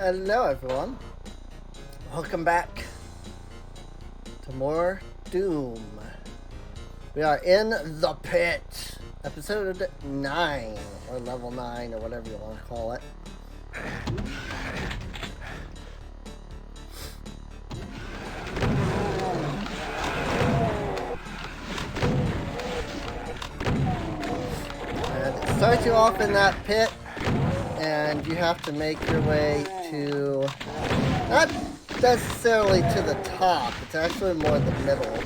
Hello everyone, welcome back to more Doom. We are in the pit, episode 9, or level 9, or whatever you want to call it. And it starts you off in that pit, and you have to make your way to, not necessarily to the top, it's actually more the middle.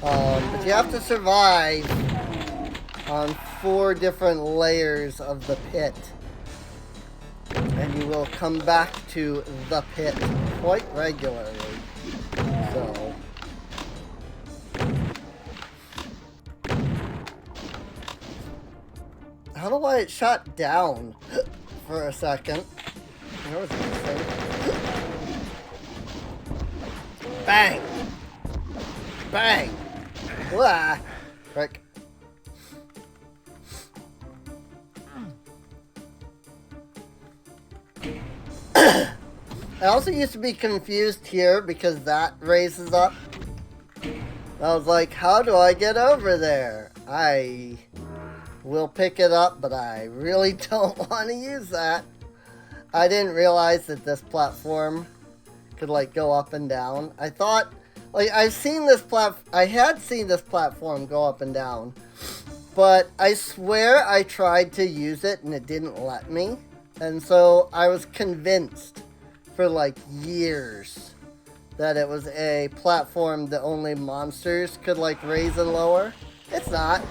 But you have to survive on 4 different layers of the pit. And you will come back to the pit quite regularly. So I don't know why it shut down for a second. That was interesting. Bang! Bang! Wah! Frick. I also used to be confused here because that raises up. I was like, how do I get over there? I will pick it up, but I really don't want to use that. I didn't realize that this platform could like go up and down. I thought, like, I had seen this platform go up and down, but I swear I tried to use it and it didn't let me. And so I was convinced for like years that it was a platform that only monsters could like raise and lower. It's not.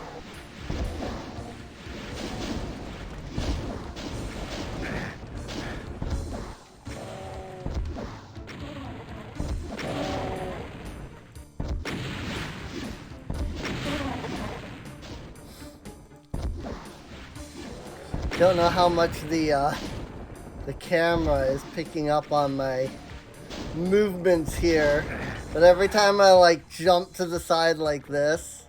Don't know how much the camera is picking up on my movements here, but every time I like jump to the side like this,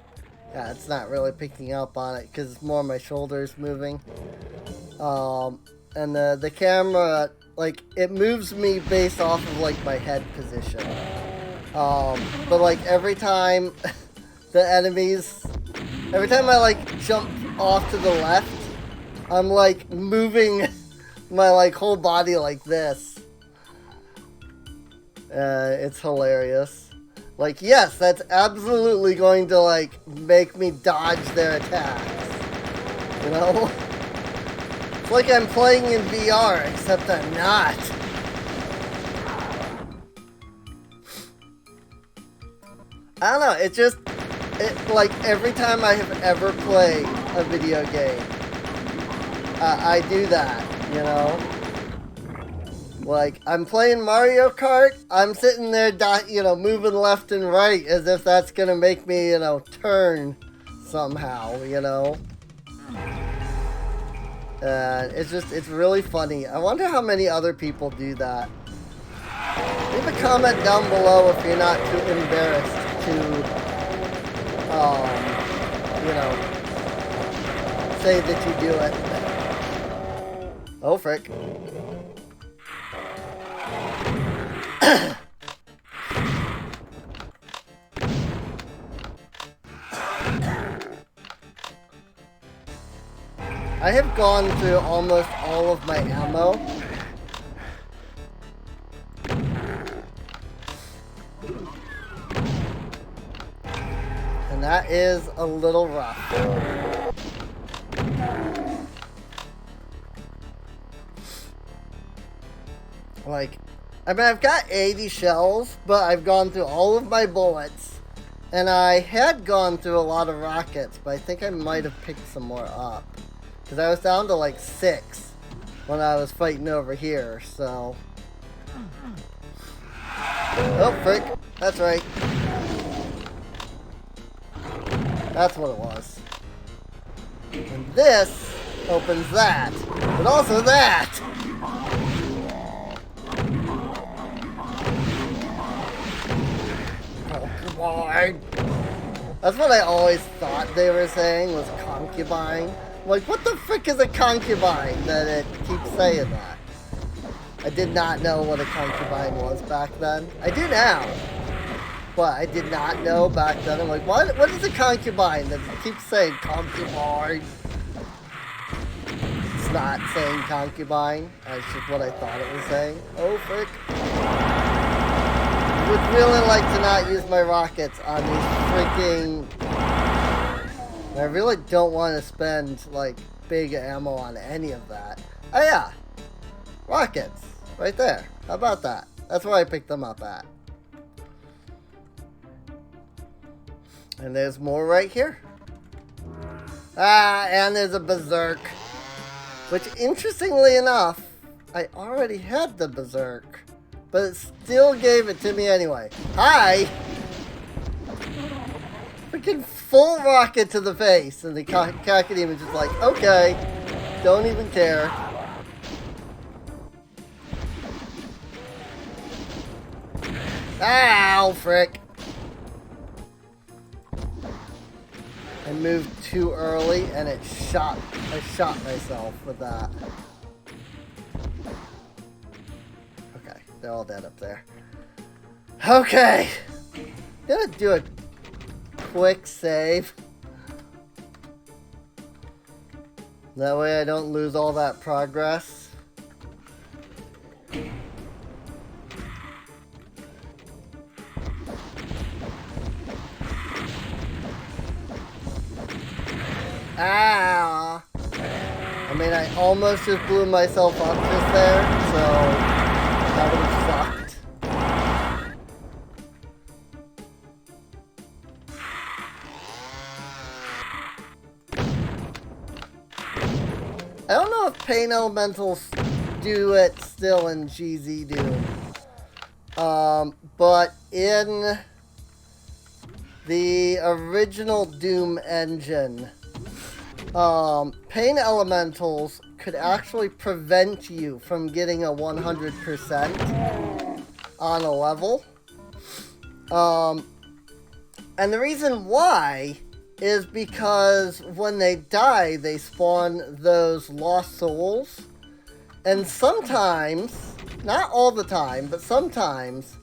yeah, it's not really picking up on it because it's more my shoulders moving. And the camera, like, it moves me based off of like my head position. But like every time every time I like jump off to the left, I'm like moving my like whole body like this. It's hilarious. Like, yes, that's absolutely going to like make me dodge their attacks. You know? It's like I'm playing in VR, except I'm not. I don't know, it like every time I have ever played a video game, I do that, you know? Like, I'm playing Mario Kart, I'm sitting there, moving left and right as if that's gonna make me, turn somehow, you know? It's really funny. I wonder how many other people do that. Leave a comment down below if you're not too embarrassed to, say that you do it. Oh, frick. I have gone through almost all of my ammo. And that is a little rough. Like, I mean, I've got 80 shells, but I've gone through all of my bullets. And I had gone through a lot of rockets, but I think I might have picked some more up. Because I was down to like 6 when I was fighting over here, so. Oh, frick. That's right. That's what it was. And this opens that, but also that. Concubine. That's what I always thought they were saying, was concubine. I'm like, what the frick is a concubine that it keeps saying that? I did not know what a concubine was back then. I do now. But I did not know back then. I'm like, what is a concubine? That keeps saying concubine. It's not saying concubine. That's just what I thought it was saying. Oh, frick. I would really like to not use my rockets on these freaking... I really don't want to spend, like, big ammo on any of that. Oh, yeah. Rockets. Right there. How about that? That's where I picked them up at. And there's more right here. Ah, and there's a berserk. Which, interestingly enough, I already had the berserk. But it still gave it to me anyway. Hi! Freaking full rocket to the face. And the Kakadine was just like, okay. Don't even care. Ow, frick. I moved too early and I shot myself with that. Okay, they're all dead up there. Okay! Gonna do a quick save. That way I don't lose all that progress. Ah! I mean, I almost just blew myself up just there, so that would have sucked. I don't know if Pain Elementals do it still in GZ Doom. But in the original Doom engine, Pain Elementals could actually prevent you from getting a 100% on a level. And the reason why is because when they die, they spawn those lost souls. And sometimes, not all the time, but sometimes,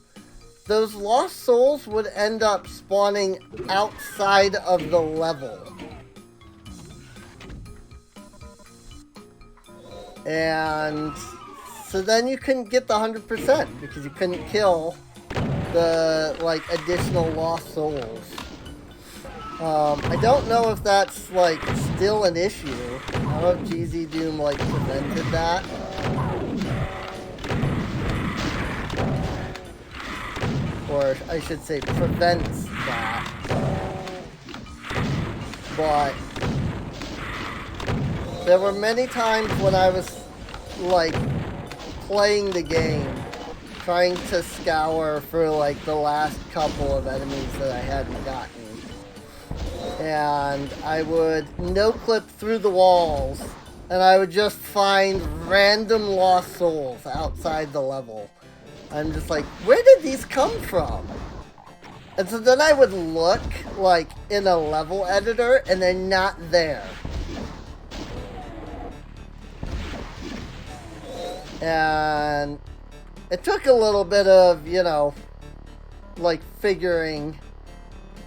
those lost souls would end up spawning outside of the level. And so then you couldn't get the 100% because you couldn't kill the, like, additional lost souls. I don't know if that's, like, still an issue. I don't know if GZ Doom, like, prevented that. Or I should say prevents that. But there were many times when I was, like, playing the game, trying to scour for, like, the last couple of enemies that I hadn't gotten. And I would no-clip through the walls, and I would just find random lost souls outside the level. I'm just like, where did these come from? And so then I would look, like, in a level editor, and they're not there. And it took a little bit of, you know, like, figuring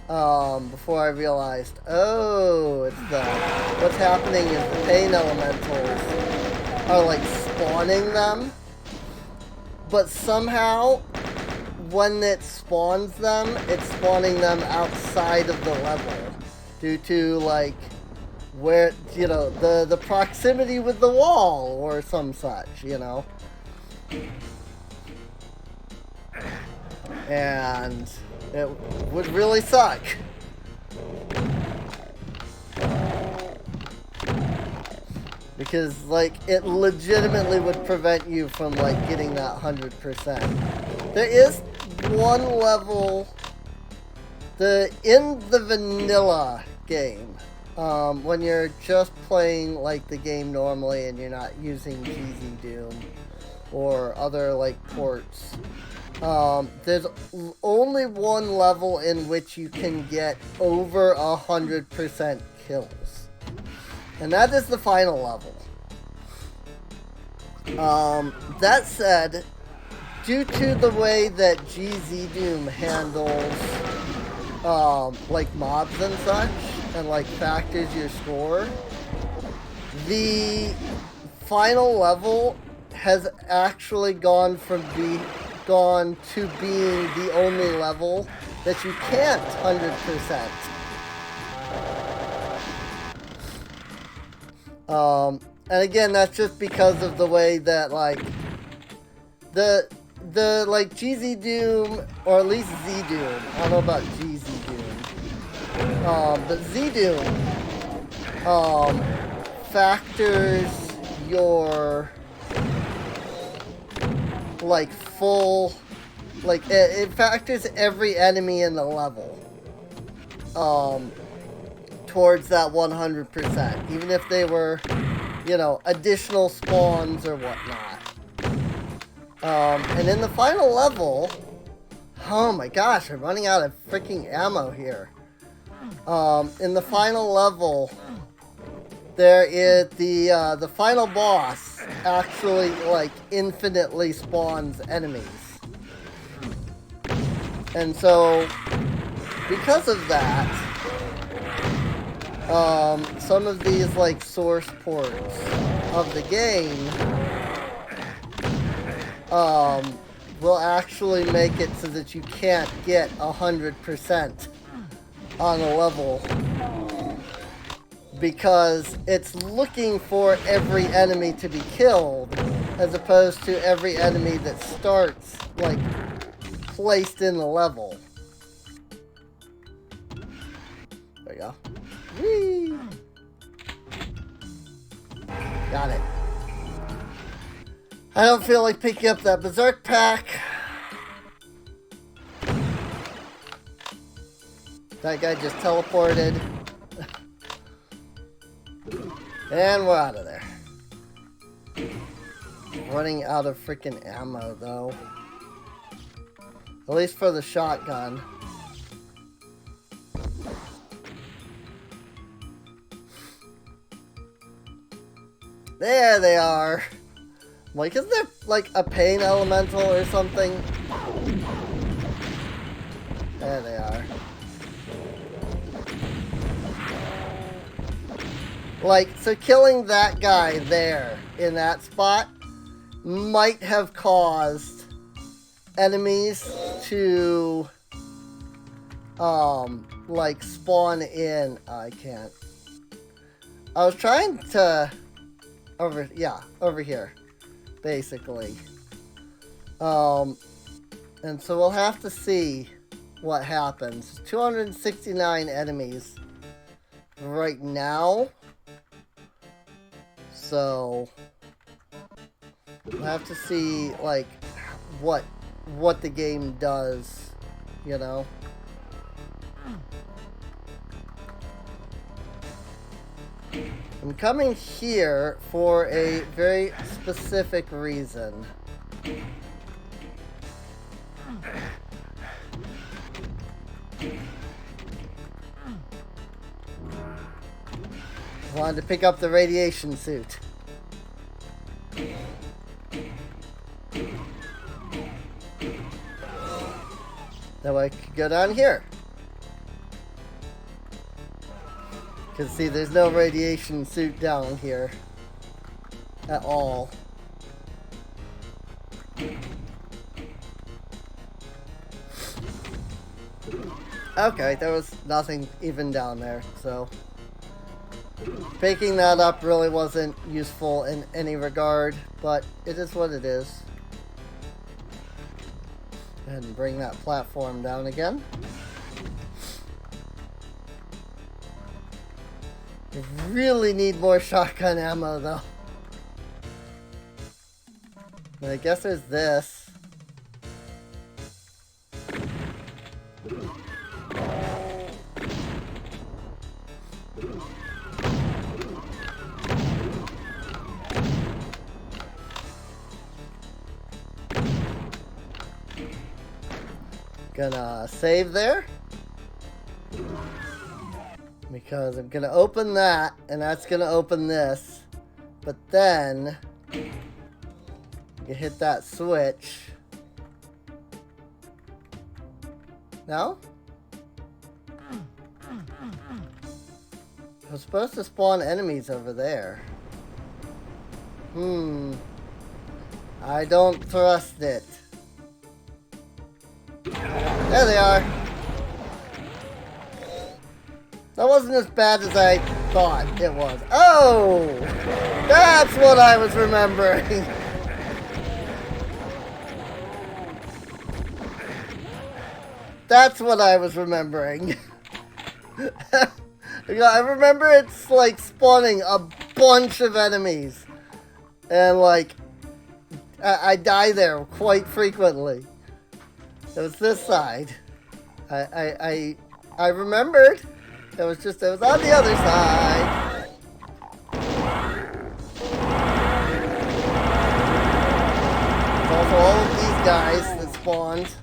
before I realized, oh, it's what's happening is the Pain Elementals are, like, spawning them, but somehow when it spawns them, it's spawning them outside of the level due to, like, where, you know, the proximity with the wall or some such, you know. And it would really suck. Because, like, it legitimately would prevent you from, like, getting that 100%. There is one level in the vanilla game, when you're just playing, like, the game normally and you're not using GZ Doom or other, like, ports, there's only one level in which you can get over 100% kills. And that is the final level. That said, due to the way that GZ Doom handles, like mobs and such, and like factors your score, the final level has actually gone to being the only level that you can't 100%. And again, that's just because of the way that like the like GZ Doom, or at least Z Doom. I don't know about GZ Doom. But Z Doom factors your like full, like it factors every enemy in the level towards that 100%, even if they were, you know, additional spawns or whatnot. And in the final level, oh my gosh, I'm running out of freaking ammo here. In the final level, there is the final boss actually like infinitely spawns enemies. And so, because of that, some of these like source ports of the game will actually make it so that you can't get 100% on a level, because it's looking for every enemy to be killed as opposed to every enemy that starts like placed in the level. There you go. Whee! Got it. I don't feel like picking up that Berserk pack. That guy just teleported. And we're out of there. Running out of freaking ammo though. At least for the shotgun. There they are. Like, isn't there like a pain elemental or something? There they are. Like, so killing that guy there in that spot might have caused enemies to like spawn in. Oh, I can't. I was trying to over here basically, and so we'll have to see what happens. 269 enemies right now, so we'll have to see like what the game does, you know. I'm coming here for a very specific reason. I wanted to pick up the radiation suit. That way I could go down here. Because see, there's no radiation suit down here at all. Okay, there was nothing even down there, so picking that up really wasn't useful in any regard, but it is what it is. Go ahead and bring that platform down again. I really need more shotgun ammo, though. And I guess there's this. Gonna save there. Because I'm going to open that, and that's going to open this. But then, You hit that switch. No? I was supposed to spawn enemies over there. I don't trust it. There they are. That wasn't as bad as I thought it was. Oh! That's what I was remembering. That's what I was remembering. I remember it's like spawning a bunch of enemies. And like, I die there quite frequently. It was this side. I remembered. It was on the other side. There's also all of these guys that spawned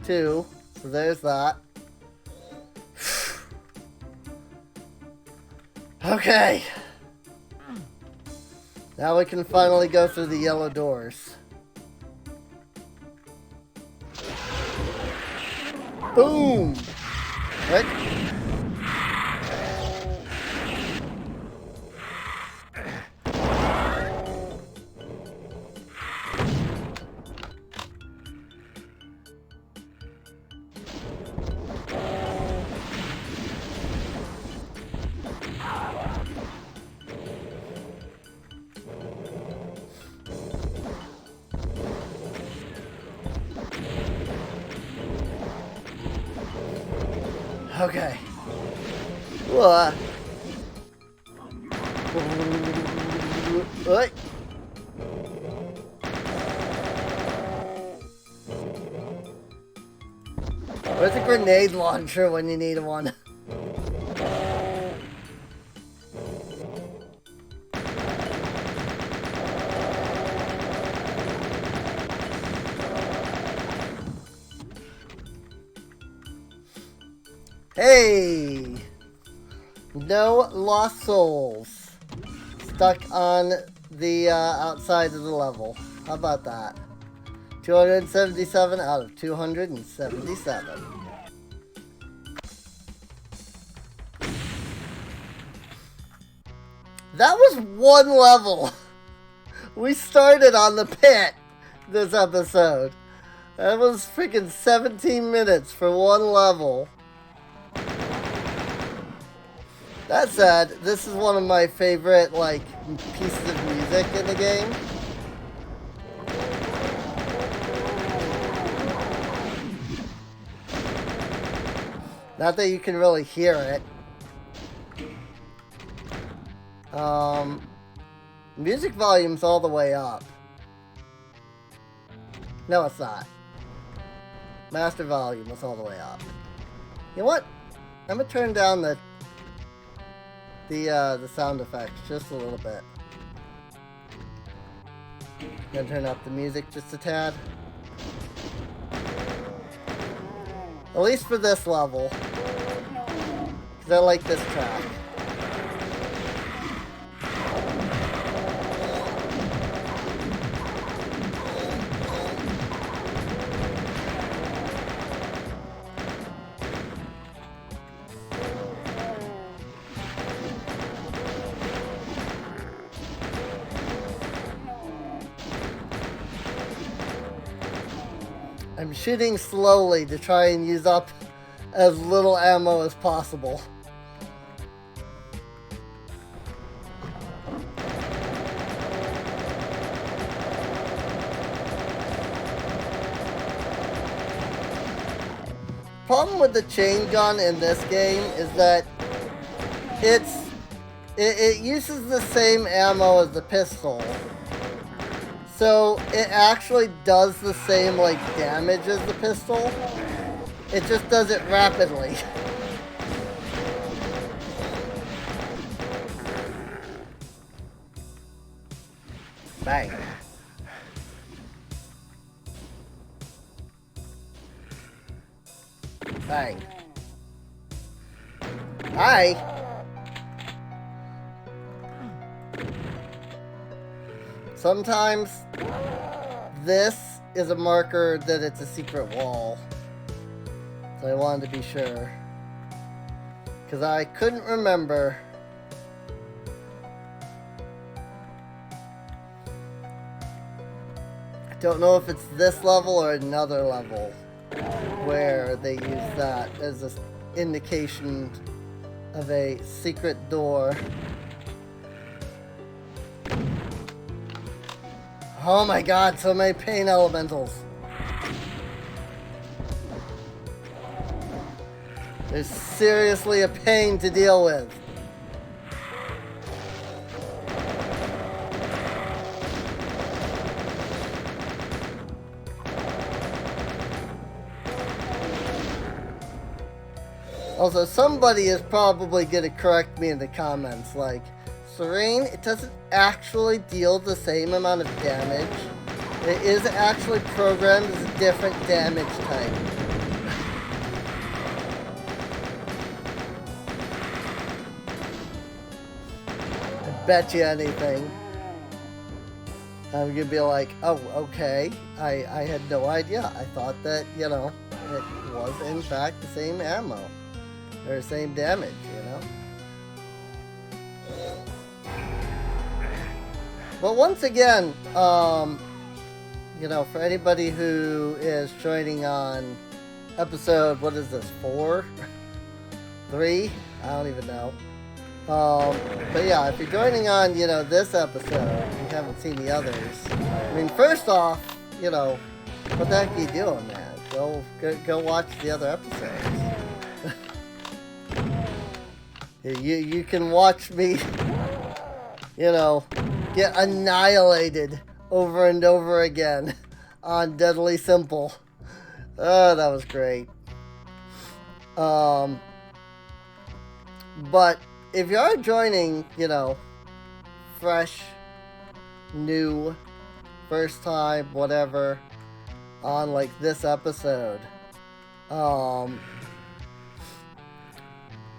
too. So there's that. Okay. Now we can finally go through the yellow doors. Boom! Right? Okay. What? Where's a grenade launcher when you need one? Hey! No lost souls. Stuck on the outside of the level. How about that? 277 out of 277. That was one level. We started on the pit this episode. That was freaking 17 minutes for one level. That said, this is one of my favorite, like, pieces of music in the game. Not that you can really hear it. Music volume's all the way up. No, it's not. Master volume is all the way up. You know what? I'm gonna turn down the sound effects just a little bit. Gonna turn up the music just a tad. At least for this level. Because I like this track. I'm shooting slowly to try and use up as little ammo as possible. Problem with the chain gun in this game is that it uses the same ammo as the pistol. So it actually does the same like damage as the pistol. It just does it rapidly. Bang. Bang. Hi. Sometimes this is a marker that it's a secret wall. So I wanted to be sure. Because I couldn't remember. I don't know if it's this level or another level where they use that as an indication of a secret door. Oh my god, so many pain elementals. They're seriously a pain to deal with. Also, somebody is probably going to correct me in the comments, like, Serene, it doesn't actually deal the same amount of damage. It is actually programmed as a different damage type. I bet you anything. I'm going to be like, oh, okay. I had no idea. I thought that, you know, it was in fact the same ammo. Or the same damage, you know? But once again, you know, for anybody who is joining on episode, what is this, 4? 3? I don't even know. But yeah, if you're joining on, you know, this episode, you haven't seen the others. I mean, first off, you know, what the heck are you doing, man? Go watch the other episodes. You can watch me, you know, get annihilated over and over again on Deadly Simple. Oh, that was great. But if you are joining, you know, fresh, new, first time, whatever, on like this episode,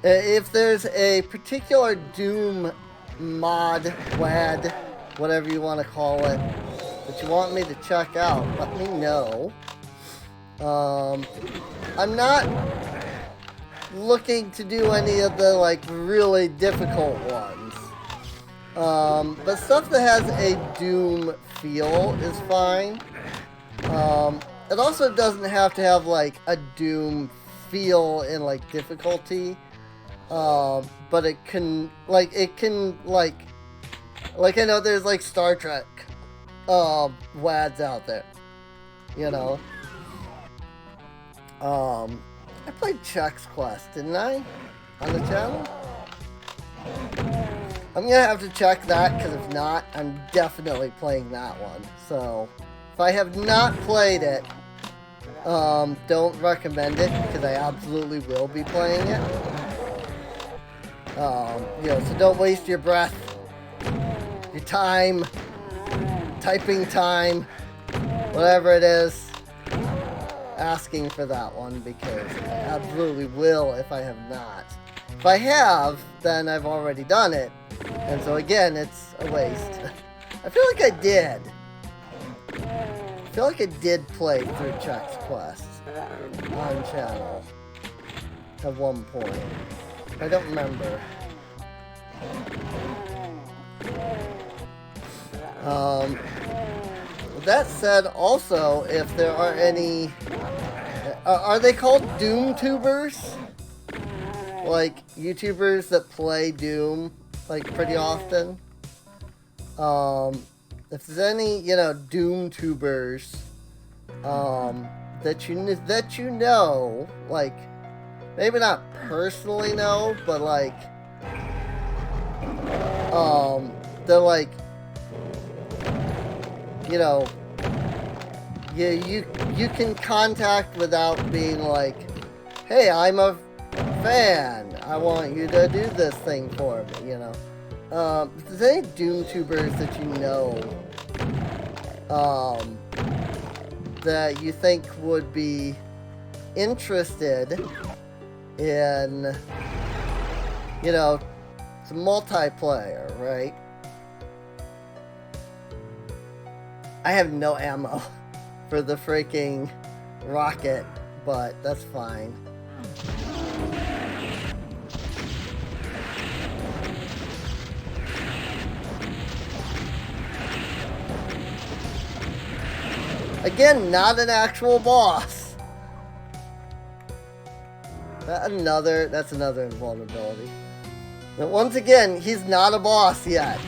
if there's a particular Doom mod, WAD, whatever you want to call it, that you want me to check out, let me know. I'm not looking to do any of the, like, really difficult ones. But stuff that has a Doom feel is fine. It also doesn't have to have, like, a Doom feel in, like, difficulty. But it can, like, I know there's, like, Star Trek, WADs out there, you know. I played Chex Quest, didn't I? On the channel? I'm gonna have to check that, because if not, I'm definitely playing that one. So, if I have not played it, don't recommend it, because I absolutely will be playing it. You know, so don't waste your breath, your time, typing time, whatever it is, asking for that one, because I absolutely will if I have not. If I have, then I've already done it, and so again, it's a waste. I feel like I did. I feel like I did play through Chex Quest on channel at one point. I don't remember. That said, also, if there are any... are they called Doomtubers? Like, YouTubers that play Doom, like, pretty often? If there's any, you know, Doomtubers, that you know, like, maybe not personally know, but, like, they're, like, you know, you can contact without being like, hey, I'm a fan, I want you to do this thing for me, you know. If there's any Doomtubers that you know, that you think would be interested in, you know, some multiplayer, right? I have no ammo for the freaking rocket, but that's fine. Again, not an actual boss. That's another invulnerability. But once again, he's not a boss yet.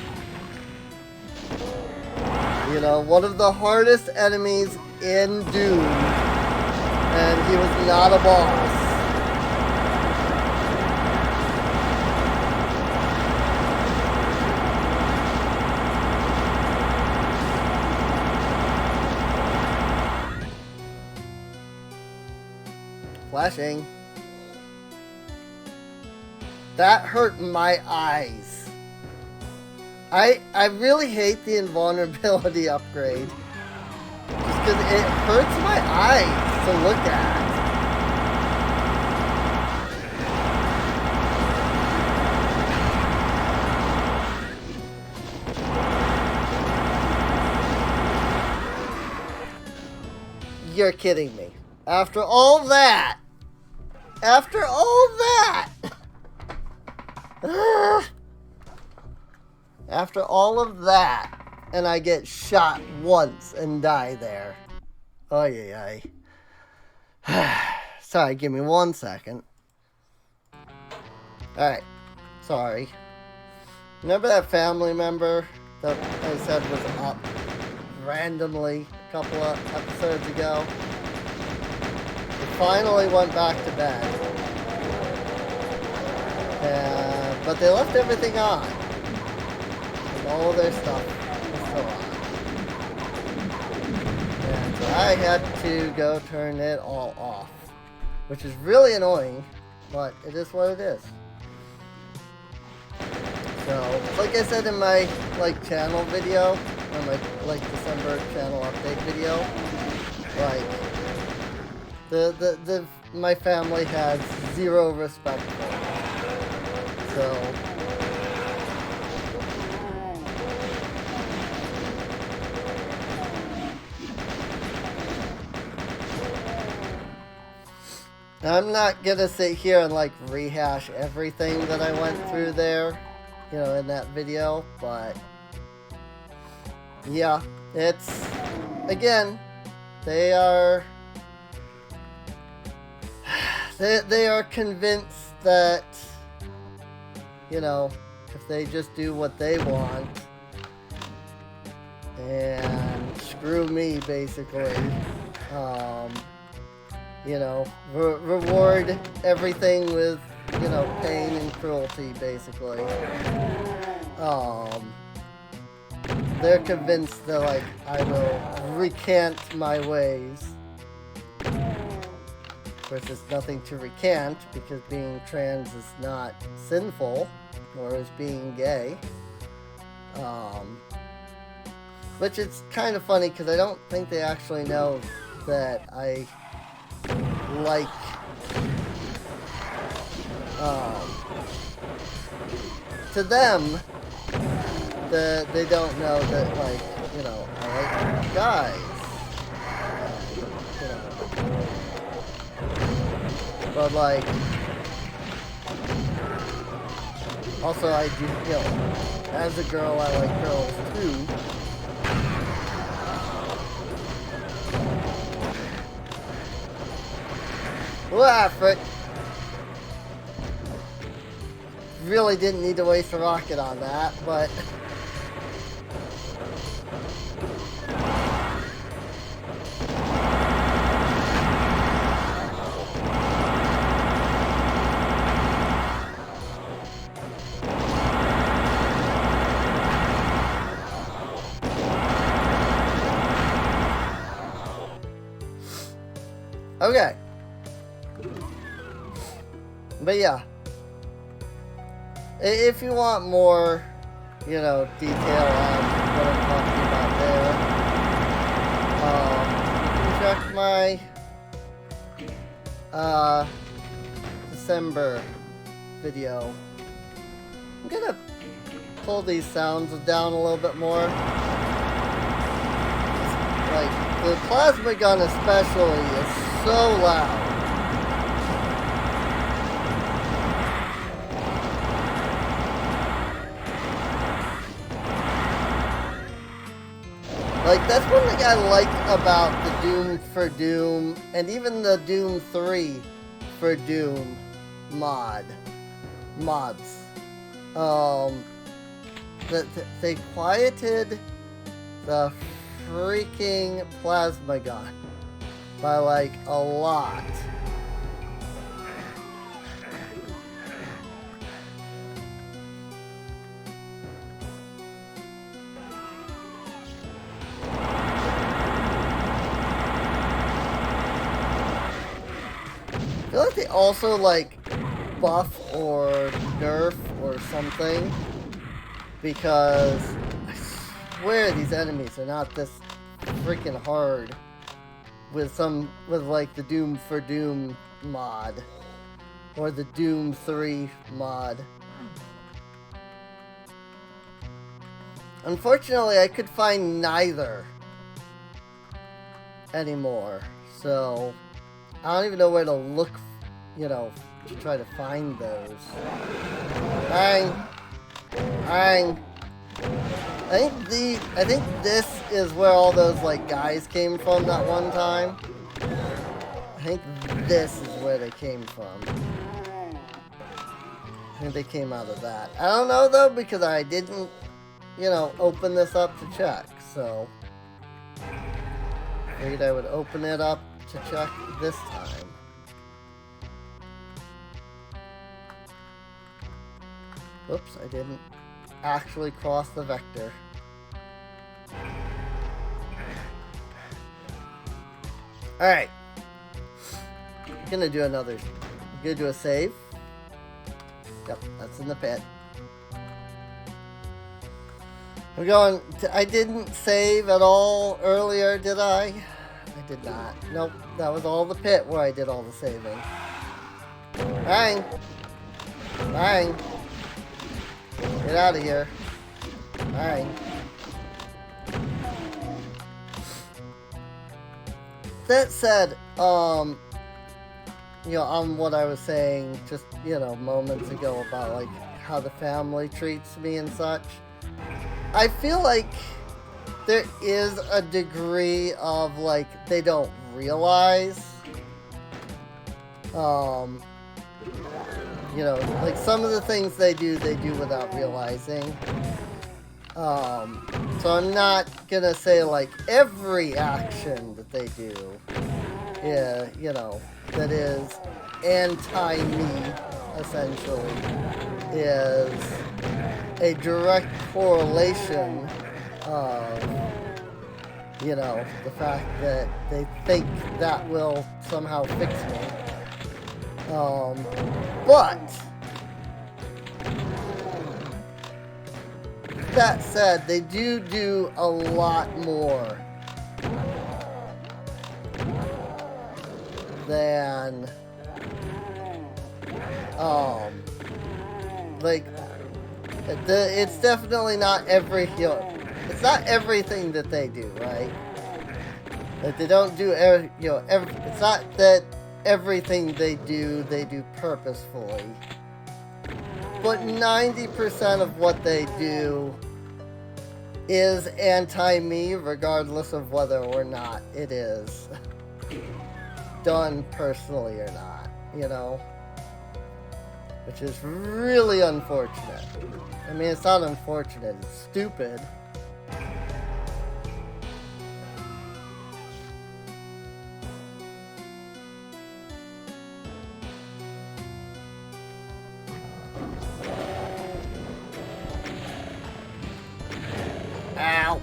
You know, one of the hardest enemies in Doom, and he was not a boss. Flashing. That hurt my eyes. I really hate the invulnerability upgrade. Just because it hurts my eyes to look at. You're kidding me. After all that. After all of that, and I get shot once and die there. Ay. Sorry, give me 1 second. Alright, sorry. Remember that family member that I said was up randomly a couple of episodes ago? They finally went back to bed. But they left everything on. All their stuff is still on. And so I had to go turn it all off. Which is really annoying, but it is what it is. So, like I said in my channel video, or my December channel update video, my family has zero respect for me. So I'm not gonna sit here and rehash everything that I went through there, you know, in that video, but yeah, it's, again, they are convinced that, you know, if they just do what they want and screw me, basically, you know, reward everything with, you know, pain and cruelty, basically. They're convinced that, I will recant my ways. Of course, there's nothing to recant, because being trans is not sinful, nor is being gay. Which is kind of funny, because I don't think they actually know that I to them, they don't know that, you know, I like guys. You know. But, also I do, you know, as a girl, I like girls too. Ah, frick. Really didn't need to waste a rocket on that, but okay. But yeah, if you want more, you know, detail on what I'm talking about there, you can check my December video. I'm gonna pull these sounds down a little bit more. The plasma gun especially is so loud. Like, that's one thing I like about the Doom for Doom, and even the Doom 3 for Doom mods. That they quieted the freaking plasma gun by, like, a lot. I feel like they also, like, buff or nerf or something, because I swear these enemies are not this freaking hard with like the Doom for Doom mod or the Doom 3 mod. Unfortunately, I could find neither anymore, so I don't even know where to look, you know, to try to find those. Bang! Bang! I think this is where all those, like, guys came from that one time. I think this is where they came from. I think they came out of that. I don't know, though, because I didn't, you know, open this up to check, so I figured I would open it up to check this time. Whoops, I didn't actually cross the vector. Alright. I'm gonna do another. I'm gonna do a save. Yep, that's in the pit. We're going to, I didn't save at all earlier, did I? I did not. Nope, that was all the pit where I did all the saving. Bang! Bang! Get out of here. Bang. That said, you know, on what I was saying just, you know, moments ago about, like, how the family treats me and such, I feel like there is a degree of, like, they don't realize, you know, like, some of the things they do without realizing. So I'm not gonna say, like, every action that they do, yeah, you know, that is anti-me, essentially, is a direct correlation of, you know, the fact that they think that will somehow fix me. But that said, they do a lot more than like, it's definitely not every, you know, it's not everything that they do, right? Like, they don't do you know, it's not that everything they do purposefully, but 90% of what they do is anti-me, regardless of whether or not it is done personally or not, you know? Which is really unfortunate. I mean, it's not unfortunate, it's stupid. Ow.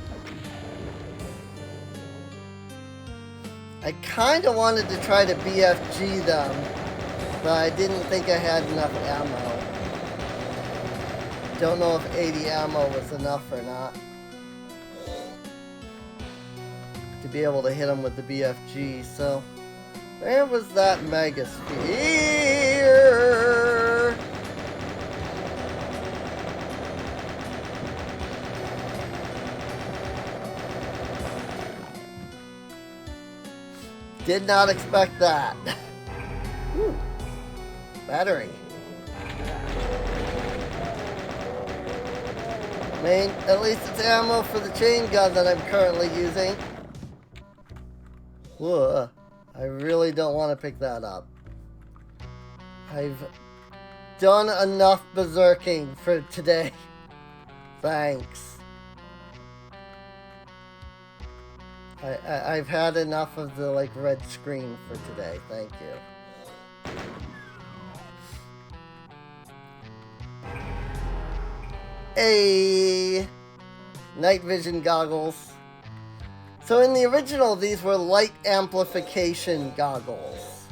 I kind of wanted to try to BFG them, but I didn't think I had enough ammo. Don't know if 80 ammo was enough or not to be able to hit them with the BFG, so where was that Megasphere? Did not expect that. Whew. Battery. I mean, at least it's ammo for the chain gun that I'm currently using. Whoa. I really don't want to pick that up. I've done enough berserking for today. Thanks. I've had enough of the like red screen for today. Thank you. A night vision goggles. So in the original, these were light amplification goggles.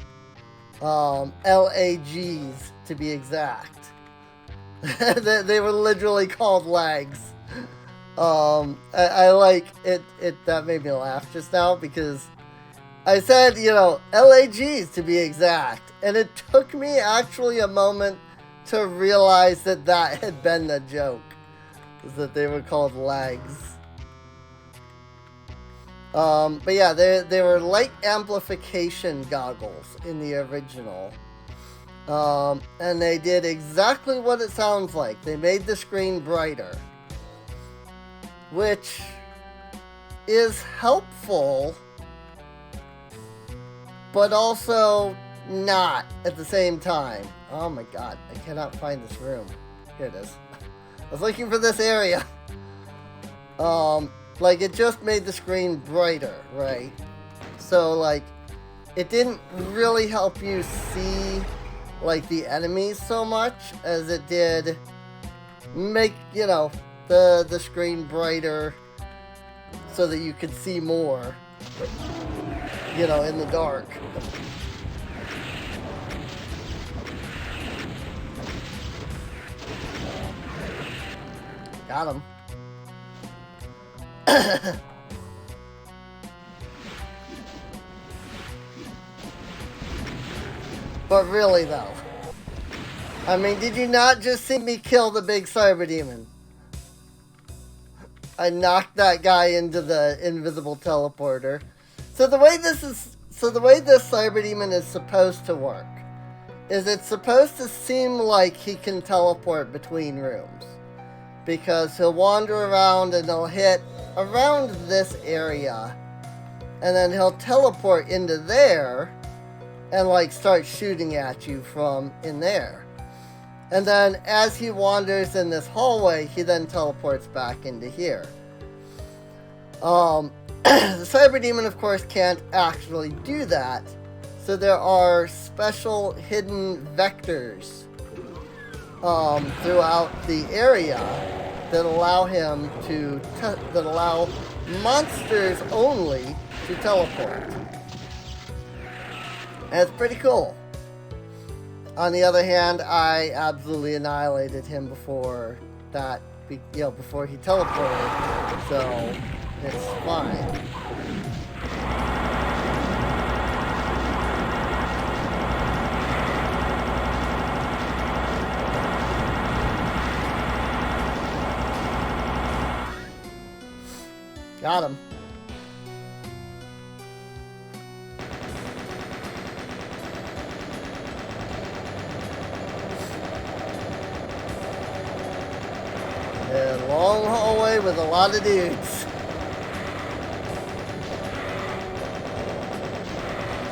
LAGs to be exact. They were literally called lags. I like it. That made me laugh just now because I said, you know, LAGs to be exact, and it took me actually a moment to realize that that had been the joke, is that they were called lags. But yeah, they were light amplification goggles in the original. And they did exactly what it sounds like. They made the screen brighter, which is helpful, but also not at the same time. Oh my god, I cannot find this room. Here it is. I was looking for this area. Like, it just made the screen brighter, right? So, like, it didn't really help you see, like, the enemies so much as it did make, you know, the screen brighter so that you could see more, you know, in the dark. Got him. But really though, I mean, did you not just see me kill the big cyber demon? I knocked that guy into the invisible teleporter. So the way this cyber demon is supposed to work is it's supposed to seem like he can teleport between rooms, because he'll wander around and he'll hit around this area, and then he'll teleport into there and like start shooting at you from in there. And then as he wanders in this hallway, he then teleports back into here. The cyber demon, of course, can't actually do that, so there are special hidden vectors throughout the area that allow him to that allow monsters only to teleport. And it's pretty cool. On the other hand, I absolutely annihilated him before that, before he teleported, so it's fine. Got him. A long hallway with a lot of dudes.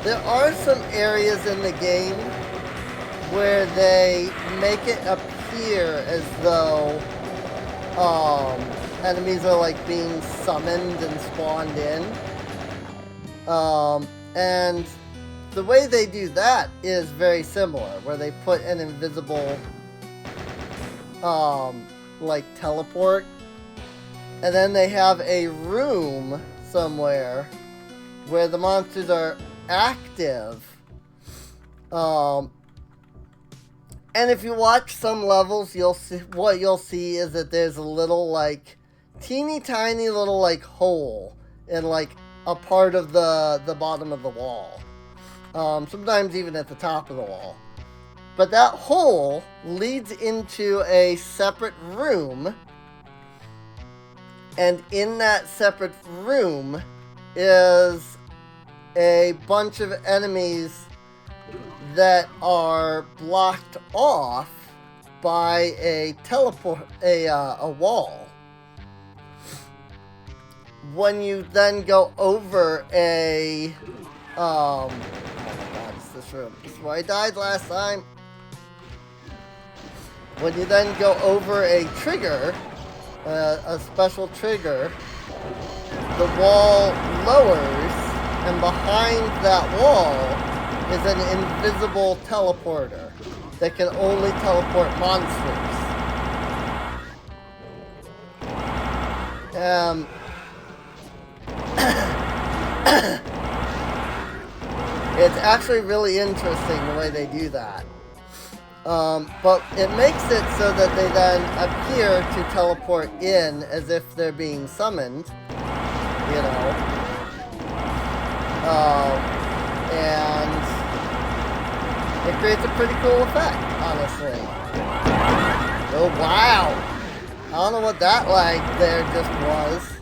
There are some areas in the game where they make it appear as though enemies are like being summoned and spawned in. And the way they do that is very similar, where they put an invisible like teleport, and then they have a room somewhere where the monsters are active. And if you watch some levels, you'll see is that there's a little like teeny tiny little like hole in like a part of the bottom of the wall. Sometimes even at the top of the wall. But that hole leads into a separate room, and in that separate room is a bunch of enemies that are blocked off by a wall. When you then go over a oh my god, it's this room. This is where I died last time. When you then go over a trigger, a special trigger, the wall lowers, and behind that wall is an invisible teleporter that can only teleport monsters. It's actually really interesting the way they do that. But it makes it so that they then appear to teleport in as if they're being summoned, you know. And it creates a pretty cool effect, honestly. Oh, wow! I don't know what that lag there just was.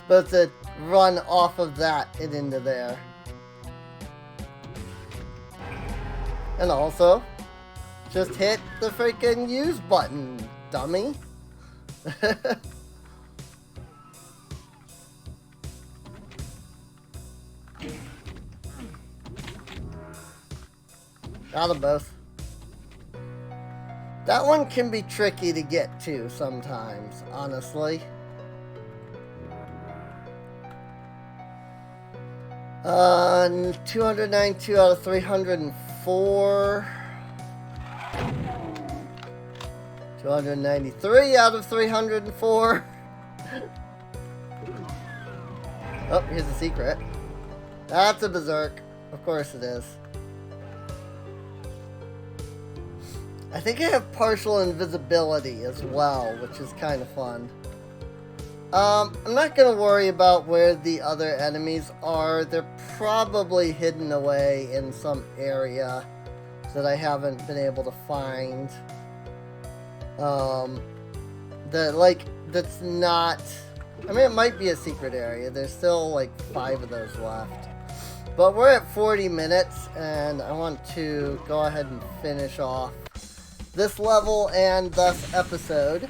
Supposed to run off of that and into there. And also, just hit the freaking use button, dummy. Got them both. That one can be tricky to get to sometimes, honestly. 292 out of 304. 293 out of 304. Oh, here's a secret. That's a berserk. Of course it is. I think I have partial invisibility as well, which is kind of fun. I'm not going to worry about where the other enemies are. They're probably hidden away in some area that I haven't been able to find. That's not... I mean, it might be a secret area. There's still, like, 5 of those left. But we're at 40 minutes, and I want to go ahead and finish off this level and thus episode.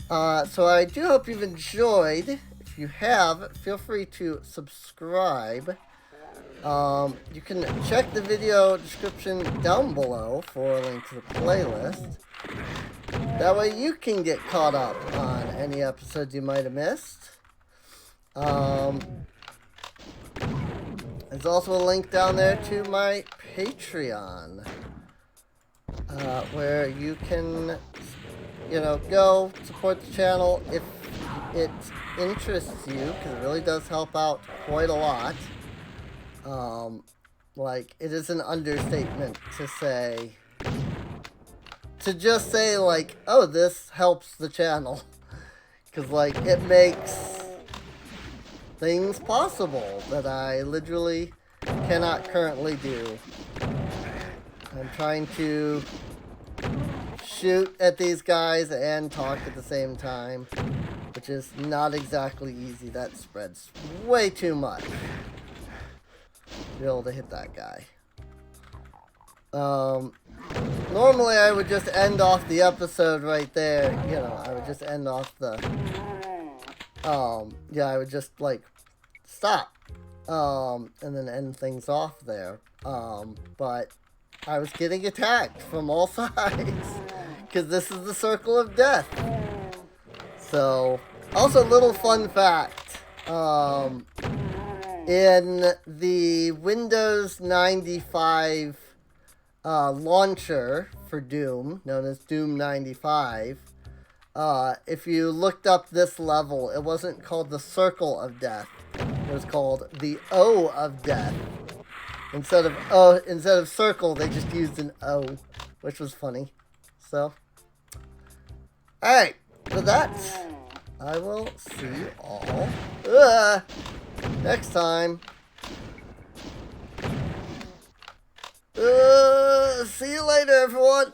So I do hope you've enjoyed. If you have, feel free to subscribe. You can check the video description down below for a link to the playlist. That way you can get caught up on any episodes you might have missed. There's also a link down there to my Patreon, where you can, you know, go support the channel if it interests you, because it really does help out quite a lot. Like, it is an understatement to just say, like, oh, this helps the channel. Because, like, it makes things possible that I literally cannot currently do. I'm trying to shoot at these guys and talk at the same time, which is not exactly easy. That spreads way too much to be able to hit that guy. Normally I would just end off the episode right there, you know, I would just end off the, yeah, I would just, like, stop, and then end things off there, but I was getting attacked from all sides, because this is the circle of death. So, also, little fun fact, in the Windows 95 launcher for Doom, known as Doom 95, if you looked up this level, it wasn't called the Circle of Death. It was called the O of Death. Instead of circle, they just used an O, which was funny. So, alright, with that, I will see you all next time. See you later, everyone.